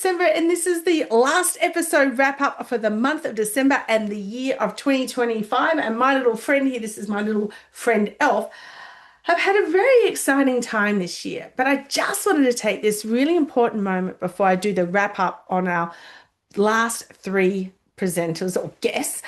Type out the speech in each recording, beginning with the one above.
December, and this is the last episode wrap up for the month of December and the year of 2025. And my little friend here, this is my little friend Elf, have had a very exciting time this year. But I just wanted to take this really important moment before I do the wrap up on our last three presenters or guests,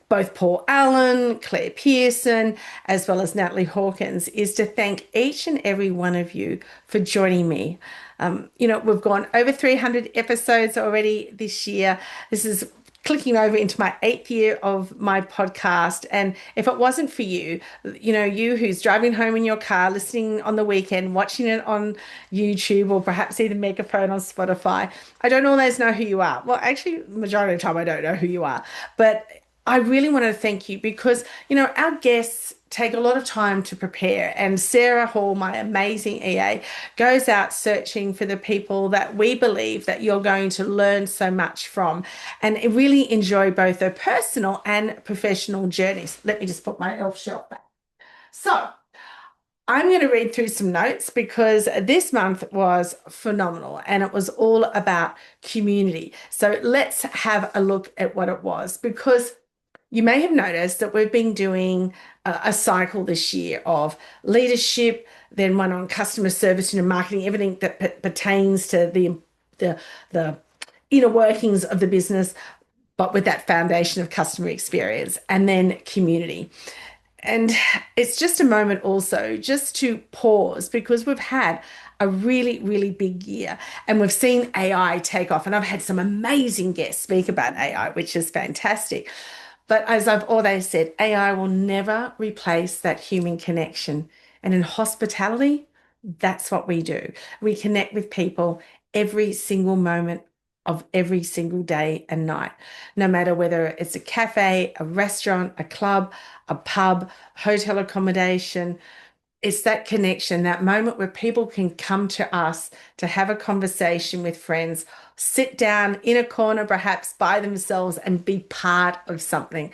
both Paul Allan, Clare Pearson, as well as Natalie Hawkins, is to thank each and every one of you for joining me. We've gone over 300 episodes already this year. This is clicking over into my 8th year of my podcast. And if it wasn't for you, you who's driving home in your car, listening on the weekend, watching it on YouTube, or perhaps even Megaphone on Spotify, I don't always know who you are. Well, actually, the majority of the time, I don't know who you are. But I really want to thank you because, our guests take a lot of time to prepare. And Sarah Hall, my amazing EA, goes out searching for the people that we believe that you're going to learn so much from and really enjoy both their personal and professional journeys. Let me just put my elf shelf back. So I'm going to read through some notes because this month was phenomenal and it was all about community. So let's have a look at what it was, because you may have noticed that we've been doing a cycle this year of leadership, then one on customer service and marketing, everything that pertains to the inner workings of the business, but with that foundation of customer experience, and then community. And it's just a moment also just to pause, because we've had a really, really big year and we've seen AI take off. And I've had some amazing guests speak about AI, which is fantastic. But as I've always said, AI will never replace that human connection. And in hospitality, that's what we do. We connect with people every single moment of every single day and night, no matter whether it's a cafe, a restaurant, a club, a pub, hotel accommodation. It's that connection, that moment where people can come to us to have a conversation with friends, sit down in a corner, perhaps by themselves, and be part of something.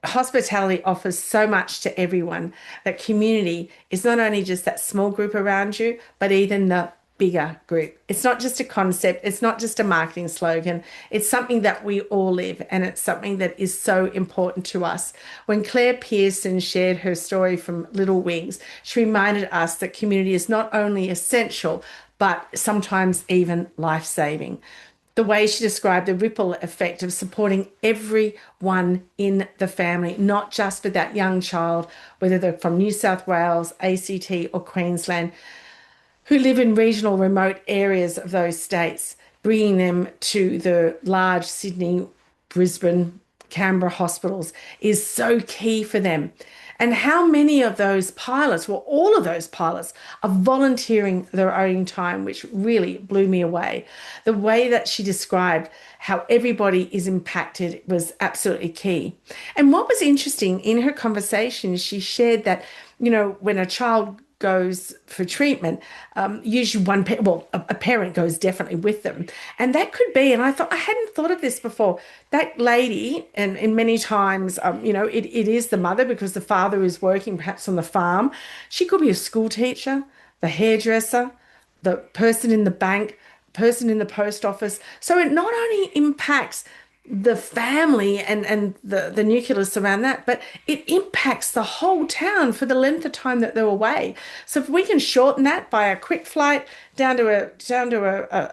Hospitality offers so much to everyone. That community is not only just that small group around you, but even the bigger group. It's not just a concept. It's not just a marketing slogan. It's something that we all live, and it's something that is so important to us. When Clare Pearson shared her story from Little Wings, she reminded us that community is not only essential, but sometimes even life-saving. The way she described the ripple effect of supporting everyone in the family, not just for that young child, whether they're from New South Wales, ACT, or Queensland, who live in regional remote areas of those states, bringing them to the large Sydney, Brisbane, Canberra hospitals is so key for them. And how many of those pilots, well, all of those pilots, are volunteering their own time, which really blew me away. The way that she described how everybody is impacted was absolutely key. And what was interesting in her conversation, she shared that, when a child goes for treatment, usually a parent goes definitely with them. And that could be, and I hadn't thought of this before, that lady, and many times, it is the mother because the father is working perhaps on the farm. She could be a school teacher, the hairdresser, the person in the bank, person in the post office. So it not only impacts the family and the nucleus around that, but it impacts the whole town for the length of time that they're away. So if we can shorten that by a quick flight down to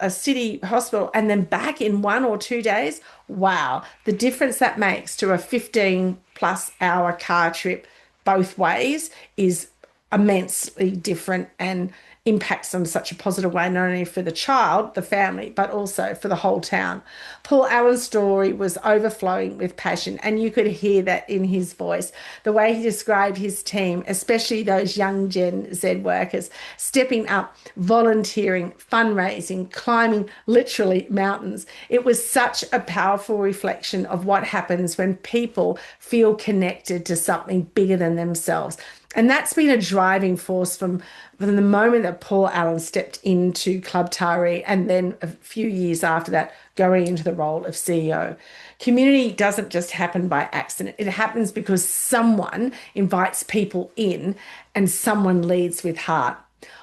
a city hospital and then back in 1 or 2 days, wow, the difference that makes to a 15+ hour car trip both ways is immensely different and impacts them in such a positive way, not only for the child, the family, but also for the whole town. Paul Allan's story was overflowing with passion, and you could hear that in his voice. The way he described his team, especially those young Gen Z workers, stepping up, volunteering, fundraising, climbing literally mountains. It was such a powerful reflection of what happens when people feel connected to something bigger than themselves. And that's been a driving force from the moment that Paul Allan stepped into Club Tari, and then a few years after that, going into the role of CEO. Community doesn't just happen by accident. It happens because someone invites people in and someone leads with heart.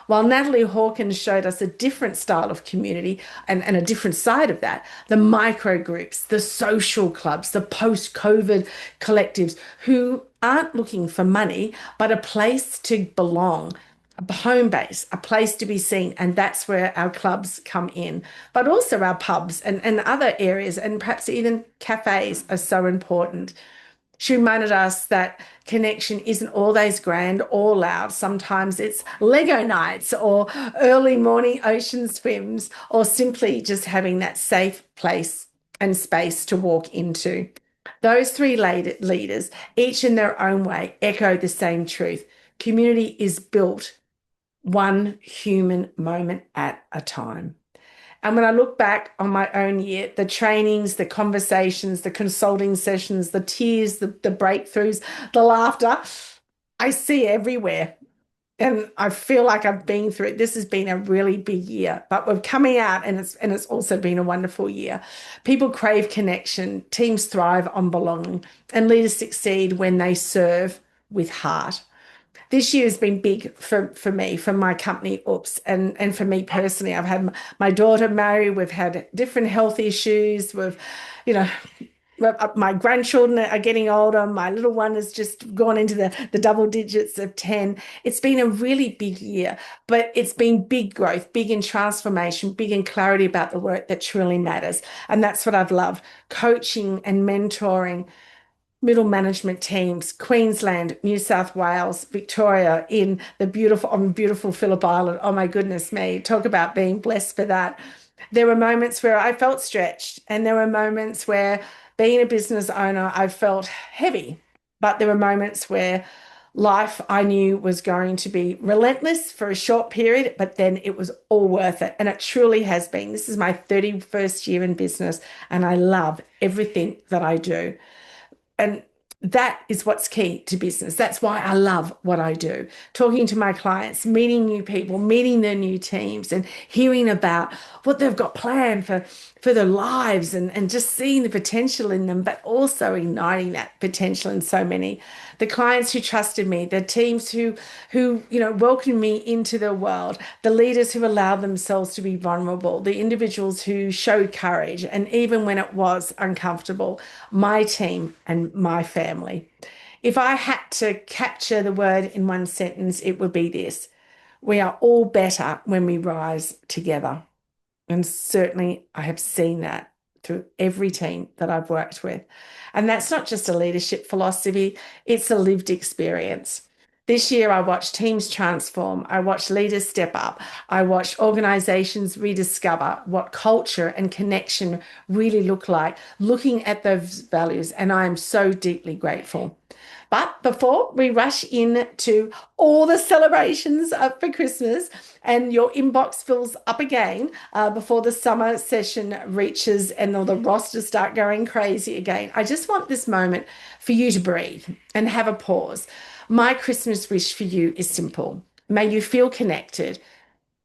While Natalie Hawkins showed us a different style of community and a different side of that, the micro groups, the social clubs, the post-COVID collectives who aren't looking for money, but a place to belong, a home base, a place to be seen. And that's where our clubs come in, but also our pubs and other areas, and perhaps even cafes are so important. She reminded us that connection isn't always grand or loud. Sometimes it's Lego nights or early morning ocean swims or simply just having that safe place and space to walk into. Those three leaders, each in their own way, echo the same truth. Community is built one human moment at a time. And when I look back on my own year, the trainings, the conversations, the consulting sessions, the tears, the breakthroughs, the laughter, I see everywhere. And I feel like I've been through it. This has been a really big year, but we're coming out and it's also been a wonderful year. People crave connection, teams thrive on belonging, and leaders succeed when they serve with heart. This year has been big for me, for my company, Oops, and for me personally. I've had my daughter marry, we've had different health issues, you know, my grandchildren are getting older. My little one has just gone into the double digits of 10. It's been a really big year, but it's been big growth, big in transformation, big in clarity about the work that truly matters. And that's what I've loved, coaching and mentoring middle management teams, Queensland, New South Wales, Victoria, in the beautiful, on beautiful Phillip Island. Oh my goodness me, talk about being blessed for that. There were moments where I felt stretched, and there were moments where being a business owner, I felt heavy. But there were moments where life I knew was going to be relentless for a short period, but then it was all worth it. And it truly has been. This is my 31st year in business, and I love everything that I do. And that is what's key to business. That's why I love what I do. Talking to my clients, meeting new people, meeting their new teams, and hearing about what they've got planned for their lives, and just seeing the potential in them, but also igniting that potential in so many. The clients who trusted me, the teams who welcomed me into the world, the leaders who allowed themselves to be vulnerable, the individuals who showed courage, and even when it was uncomfortable, my team and my family. If I had to capture the word in one sentence, it would be this: we are all better when we rise together. And certainly I have seen that through every team that I've worked with. And that's not just a leadership philosophy, it's a lived experience. This year, I watched teams transform. I watched leaders step up. I watched organizations rediscover what culture and connection really look like, looking at those values. And I am so deeply grateful. But before we rush into all the celebrations for Christmas and your inbox fills up again before the summer session reaches and all the rosters start going crazy again, I just want this moment for you to breathe and have a pause. My Christmas wish for you is simple. May you feel connected,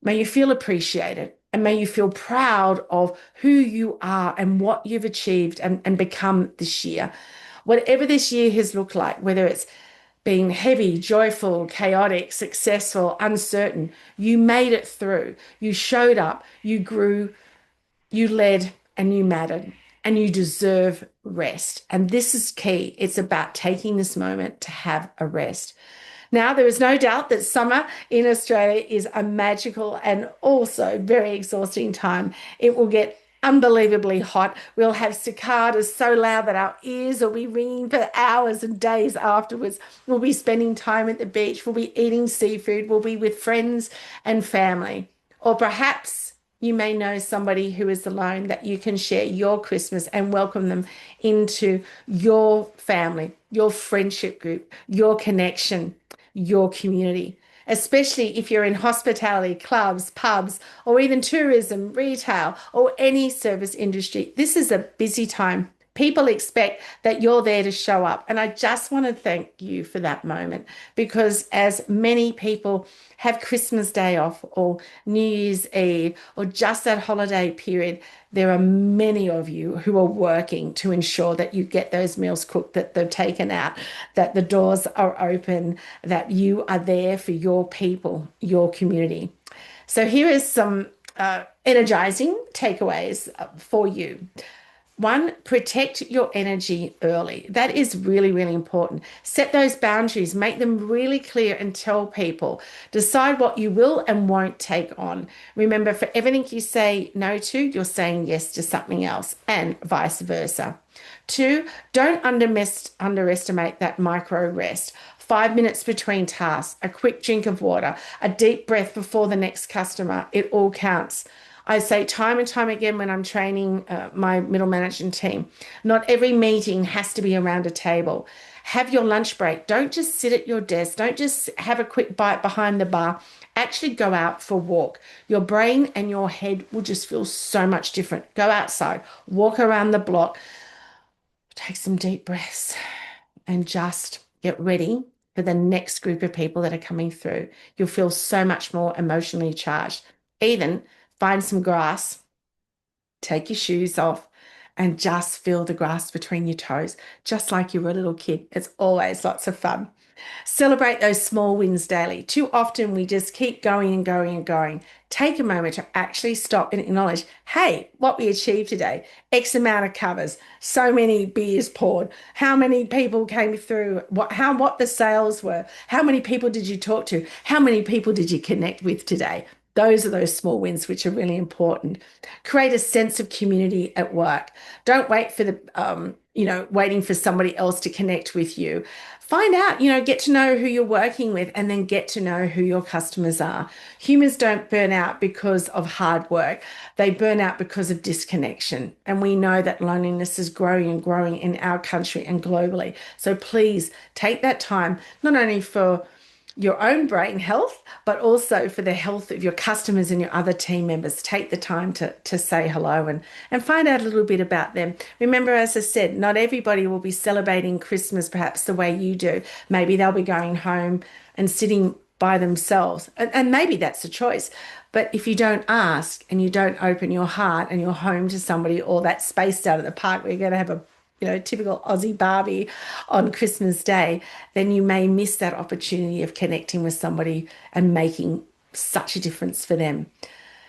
may you feel appreciated, and may you feel proud of who you are and what you've achieved and become this year. Whatever this year has looked like, whether it's been heavy, joyful, chaotic, successful, uncertain, you made it through. You showed up, you grew, you led, and you mattered, and you deserve rest. And this is key. It's about taking this moment to have a rest. Now, there is no doubt that summer in Australia is a magical and also very exhausting time. It will get unbelievably hot. We'll have cicadas so loud that our ears will be ringing for hours and days afterwards. We'll be spending time at the beach. We'll be eating seafood. We'll be with friends and family. Or perhaps you may know somebody who is alone that you can share your Christmas and welcome them into your family, your friendship group, your connection, your community, especially if you're in hospitality, clubs, pubs, or even tourism, retail, or any service industry. This is a busy time. People expect that you're there to show up. And I just want to thank you for that moment because as many people have Christmas Day off or New Year's Eve or just that holiday period, there are many of you who are working to ensure that you get those meals cooked, that they're taken out, that the doors are open, that you are there for your people, your community. So here is some energizing takeaways for you. One, protect your energy early. That is really, really important. Set those boundaries, make them really clear, and tell people. Decide what you will and won't take on. Remember, for everything you say no to, you're saying yes to something else, and vice versa. Two, don't underestimate that micro rest. 5 minutes between tasks, a quick drink of water, a deep breath before the next customer. It all counts. I say time and time again when I'm training my middle management team, not every meeting has to be around a table. Have your lunch break. Don't just sit at your desk. Don't just have a quick bite behind the bar. Actually go out for a walk. Your brain and your head will just feel so much different. Go outside, walk around the block, take some deep breaths, and just get ready for the next group of people that are coming through. You'll feel so much more emotionally charged. Even find some grass, take your shoes off, and just feel the grass between your toes, just like you were a little kid. It's always lots of fun. Celebrate those small wins daily. Too often we just keep going and going and going. Take a moment to actually stop and acknowledge, hey, what we achieved today, X amount of covers, so many beers poured, how many people came through, what the sales were, how many people did you talk to, how many people did you connect with today? Those are those small wins which are really important. Create a sense of community at work. Don't wait for waiting for somebody else to connect with you. Find out, get to know who you're working with and then get to know who your customers are. Humans don't burn out because of hard work. They burn out because of disconnection. And we know that loneliness is growing and growing in our country and globally. So please take that time, not only for your own brain health, but also for the health of your customers and your other team members. Take the time to say hello and find out a little bit about them. Remember, as I said, not everybody will be celebrating Christmas perhaps the way you do. Maybe they'll be going home and sitting by themselves. And maybe that's a choice. But if you don't ask and you don't open your heart and your home to somebody, or that space down at the park where you're going to have a typical Aussie Barbie on Christmas Day, then you may miss that opportunity of connecting with somebody and making such a difference for them.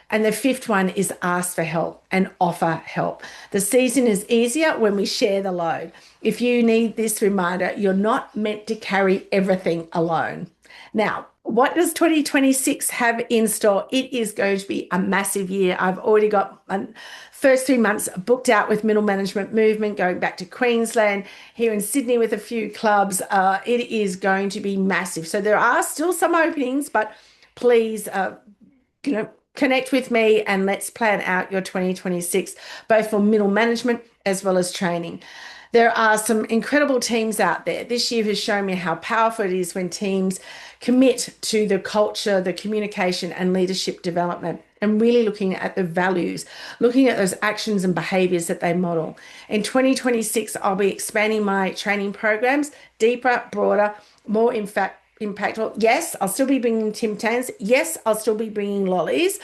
And the fifth one is ask for help and offer help. The season is easier when we share the load. If you need this reminder, you're not meant to carry everything alone. Now, what does 2026 have in store? It is going to be a massive year. I've already got my first 3 months booked out with Middle Management Movement, going back to Queensland, here in Sydney with a few clubs. It is going to be massive. So there are still some openings, but please, connect with me and let's plan out your 2026, both for middle management as well as training. There are some incredible teams out there. This year has shown me how powerful it is when teams commit to the culture, the communication and leadership development, and really looking at the values, looking at those actions and behaviors that they model. In 2026, I'll be expanding my training programs, deeper, broader, more impactful. Yes, I'll still be bringing Tim Tams. Yes, I'll still be bringing lollies.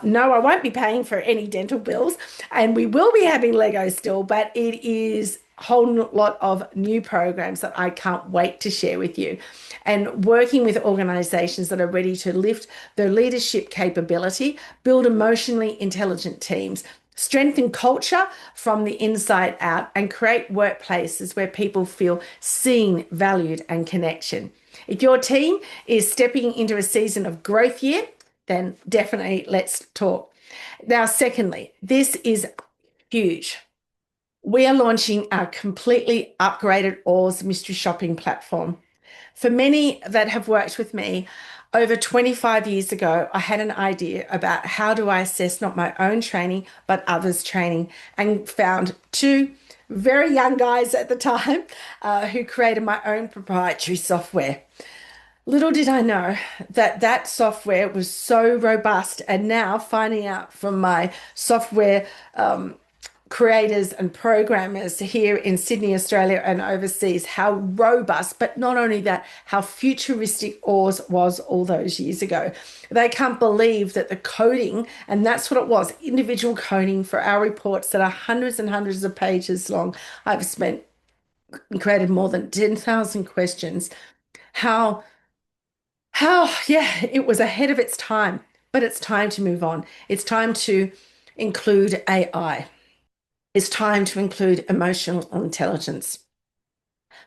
No, I won't be paying for any dental bills. And we will be having Lego still, but it is a whole lot of new programs that I can't wait to share with you. And working with organizations that are ready to lift their leadership capability, build emotionally intelligent teams, strengthen culture from the inside out, and create workplaces where people feel seen, valued, and connection. If your team is stepping into a season of growth year, then definitely let's talk. Now, secondly, this is huge. We are launching our completely upgraded Oars mystery shopping platform. For many that have worked with me, over 25 years ago, I had an idea about how do I assess not my own training, but others' training, and found two very young guys at the time who created my own proprietary software. Little did I know that that software was so robust, and now finding out from my software creators and programmers here in Sydney, Australia, and overseas, how robust, but not only that, how futuristic Oz was all those years ago. They can't believe that the coding, and that's what it was, individual coding for our reports that are hundreds and hundreds of pages long. I've spent and created more than 10,000 questions. How, yeah, it was ahead of its time, but it's time to move on. It's time to include AI. It's time to include emotional intelligence.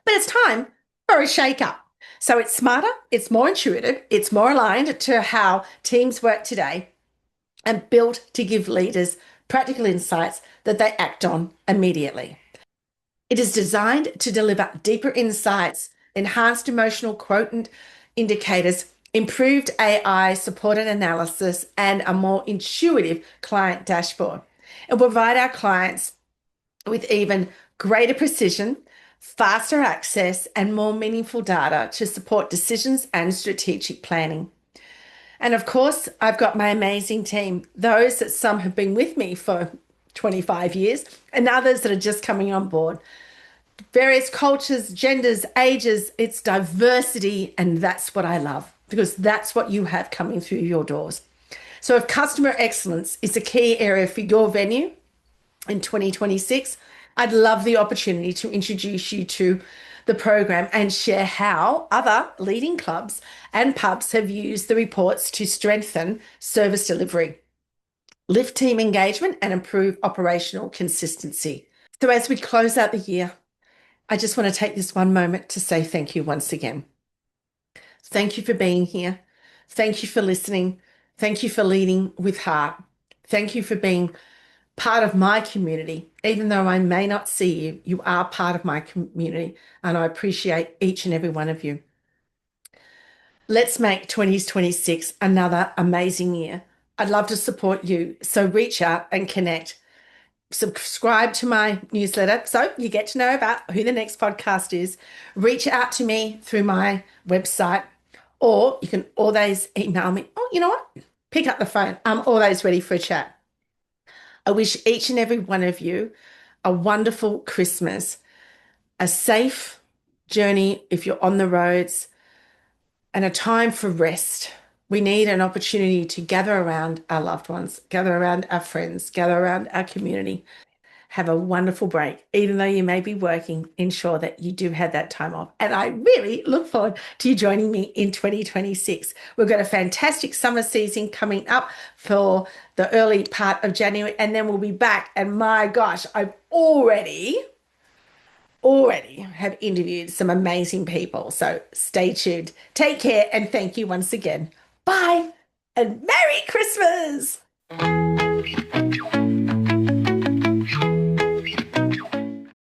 But it's time for a shake-up. So it's smarter, it's more intuitive, it's more aligned to how teams work today and built to give leaders practical insights that they act on immediately. It is designed to deliver deeper insights, enhanced emotional quotient indicators, improved AI supported analysis, and a more intuitive client dashboard. It will provide our clients with even greater precision, faster access, and more meaningful data to support decisions and strategic planning. And of course, I've got my amazing team, those that some have been with me for 25 years and others that are just coming on board. Various cultures, genders, ages, it's diversity, and that's what I love because that's what you have coming through your doors. So if customer excellence is a key area for your venue in 2026, I'd love the opportunity to introduce you to the program and share how other leading clubs and pubs have used the reports to strengthen service delivery, lift team engagement, and improve operational consistency. So as we close out the year, I just want to take this one moment to say thank you once again. Thank you for being here. Thank you for listening. Thank you for leading with heart. Thank you for being part of my community. Even though I may not see you, you are part of my community, and I appreciate each and every one of you. Let's make 2026 another amazing year. I'd love to support you, so reach out and connect. Subscribe to my newsletter so you get to know about who the next podcast is. Reach out to me through my website, or you can always email me. Oh, you know what? Pick up the phone. I'm always ready for a chat. I wish each and every one of you a wonderful Christmas, a safe journey if you're on the roads, and a time for rest. We need an opportunity to gather around our loved ones, gather around our friends, gather around our community. Have a wonderful break. Even though you may be working, ensure that you do have that time off. And I really look forward to you joining me in 2026. We've got a fantastic summer season coming up for the early part of January, and then we'll be back. And my gosh, I've already have interviewed some amazing people. So stay tuned. Take care, and thank you once again. Bye and Merry Christmas.